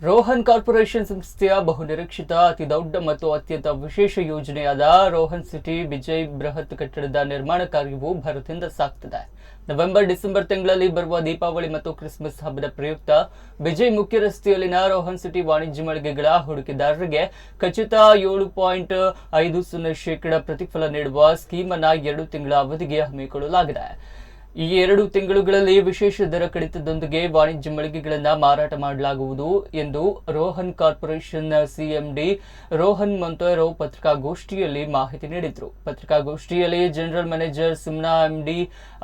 Rohan corporation ಸಂಸ್ಥೆಯ ಬಹುನಿರೀಕ್ಷಿತ ಅತಿದೊಡ್ಡ ಮತ್ತು ಅತ್ಯಂತ ವಿಶೇಷ ಯೋಜನೆಯಾದ ರೋಹನ್ ಸಿಟಿ ವಿಜಯ್ ಬೃಹತ್ ಕಟ್ಟಡದ ನಿರ್ಮಾಣ ಕಾರ್ಯವು ಭರದಿಂದ ಸಾಗ್ತಿದೆ. ನವೆಂಬರ್-ಡಿಸೆಂಬರ್ ತಿಂಗಳಲ್ಲಿ ಬರುವ ದೀಪಾವಳಿ ಮತ್ತು ಕ್ರಿಸ್ಮಸ್ ಹಬ್ಬದ ಪ್ರಯುಕ್ತ ವಿಜಯ್ ಮುಖ್ಯ ರಸ್ತೆಯಲ್ಲಿನ ರೋಹನ್ ಸಿಟಿ ವಾಣಿಜ್ಯ ಮಳಿಗೆಗಳ ಹೂಡಿಕೆದಾರರಿಗೆ ಖಚಿತ 7.50% ಪ್ರತಿಫಲ ನೀಡುವ ಸ್ಕೀಮ್ ಅನ್ನು 2 ತಿಂಗಳ ಅವಧಿಗೆ ಹಮ್ಮಿಕೊಳ್ಳಲಾಗಿದೆ. ಈ 2 ತಿಂಗಳುಗಳಲ್ಲಿ ವಿಶೇಷ ದರ ಕಡಿತದೊಂದಿಗೆ ವಾಣಿಜ್ಯ ಮಳಿಗೆಗಳನ್ನು ಮಾರಾಟ ಮಾಡಲಾಗುವುದು ಎಂದು Rohan corporation CMD Rohan Monteiro ಪತ್ರಿಕಾಗೋಷ್ಠಿಯಲ್ಲಿ ಮಾಹಿತಿ ನೀಡಿದರು. ಪತ್ರಿಕಾಗೋಷ್ಠಿಯಲ್ಲಿ general manager Simna MD,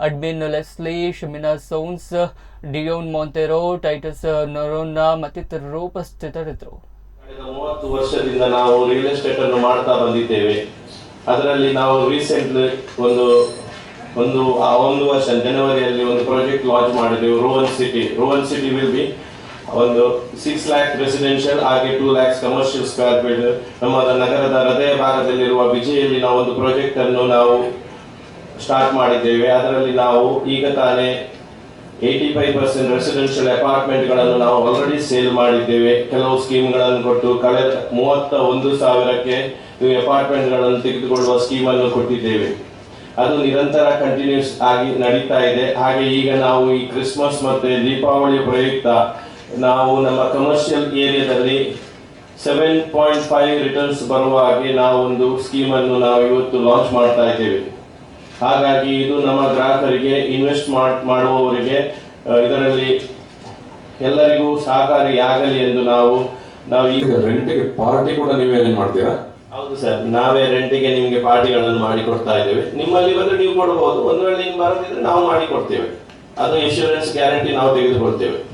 admin Leslie, Shamina ಸೌನ್ಸ್, ಡಿಯೋನ್ ಮೊಂತೆರೋ, ಟೈಟಸ್ ನೊರೋನಾ ಮತ್ತಿತರರು ಉಪಸ್ಥಿತರಿದ್ದರು. ಕಳೆದ 30 ವರ್ಷದಿಂದ ನಾವು ರಿಯಲ್ ಎಸ್ಟೇಟ್ ಅನ್ನು ಮಾಡ್ತಾ ಬಂದಿದ್ದೇವೆ. ಅದರಲ್ಲಿ ನಾವು ರೀಸೆಂಟ್ಲಿ ಒಂದು ವರ್ಷ ಜನವರಿಯಲ್ಲಿ ಒಂದು ಪ್ರಾಜೆಕ್ಟ್ ಲಾಂಚ್ ಮಾಡಿದೆವು, ರೋಹನ್ ಸಿಟಿ ವಿಲ್ ಬಿ ಒಂದು 6 lakh ರೆಸಿಡೆನ್ಷಿಯಲ್ ಹಾಗೆ 2 lakhs ಕಮರ್ಷಿಯಲ್ ಸ್ಕ್ವೇರ್ ಫೀಟ್. ನಮ್ಮ ನಗರದ ಹೃದಯ ಭಾಗದಲ್ಲಿರುವ ವಿಜಯಲ್ಲಿ ನಾವು ಒಂದು ಪ್ರಾಜೆಕ್ಟ್ ಅನ್ನು ನಾವು ಸ್ಟಾರ್ಟ್ ಮಾಡಿದ್ದೇವೆ. ಅದರಲ್ಲಿ ನಾವು ಈಗ ತಾನೇ 85% ರೆಸಿಡೆನ್ಷಿಯಲ್ ಅಪಾರ್ಟ್ಮೆಂಟ್ಗಳನ್ನು ನಾವು ಆಲ್ರೆಡಿ ಸೇಲ್ ಮಾಡಿದ್ದೇವೆ. ಕೆಲವು ಸ್ಕೀಮ್ಗಳನ್ನು ಕೊಟ್ಟು ಕಳೆದ 31,000ಕ್ಕೆ ಅಪಾರ್ಟ್ಮೆಂಟ್ಗಳನ್ನು ತೆಗೆದುಕೊಳ್ಳುವ ಸ್ಕೀಮನ್ನು ಕೊಟ್ಟಿದ್ದೇವೆ. ಅದು ನಿರಂತರ ಕಂಟಿನ್ಯೂಸ್ ಆಗಿ ನಡೀತಾ ಇದೆ. ಹಾಗೆ ಈಗ ನಾವು ಈ ಕ್ರಿಸ್ಮಸ್ ಮತ್ತೆ ದೀಪಾವಳಿಯ ಪ್ರಯುಕ್ತ ನಾವು ನಮ್ಮ ಕಮರ್ಷಿಯಲ್ ಏರಿಯಾದಲ್ಲಿ 7.5 ರಿಟರ್ನ್ಸ್ ಬರುವ ಹಾಗೆ ನಾವು ಒಂದು ಸ್ಕೀಮನ್ನು ನಾವು ಇವತ್ತು ಲಾಂಚ್ ಮಾಡ್ತಾ ಇದ್ದೇವೆ. ಹಾಗಾಗಿ ಇದು ನಮ್ಮ ಗ್ರಾಹಕರಿಗೆ, ಇನ್ವೆಸ್ಟ್ ಮಾಡುವವರಿಗೆ ಇದರಲ್ಲಿ ಎಲ್ಲರಿಗೂ ಸಹಕಾರಿಯಾಗಲಿ ಎಂದು ನಾವು ಈಗ ರೆಂಟಿಗೆ ಪಾರ್ಟಿ ಕೂಡ ನೀವೇ ಮಾಡ್ತೀರಾ? ಹೌದು ಸರ್, ನಾವೇ ರೆಂಟಿಗೆ ನಿಮಗೆ ಪಾರ್ಟಿಗಳನ್ನು ಮಾಡಿ ಕೊಡ್ತಾ ಇದ್ದೇವೆ. ನಿಮ್ಮಲ್ಲಿ ಬಂದ್ರೆ ನೀವು ಕೊಡಬಹುದು, ಒಂದು ವೇಳೆ ನಿಮ್ಗೆ ಬರದಿದ್ರೆ ನಾವು ಮಾಡಿ ಕೊಡ್ತೇವೆ. ಅದು ಇನ್ಶೂರೆನ್ಸ್ ಗ್ಯಾರಂಟಿ ನಾವು ತೆಗೆದುಕೊಳ್ತೇವೆ.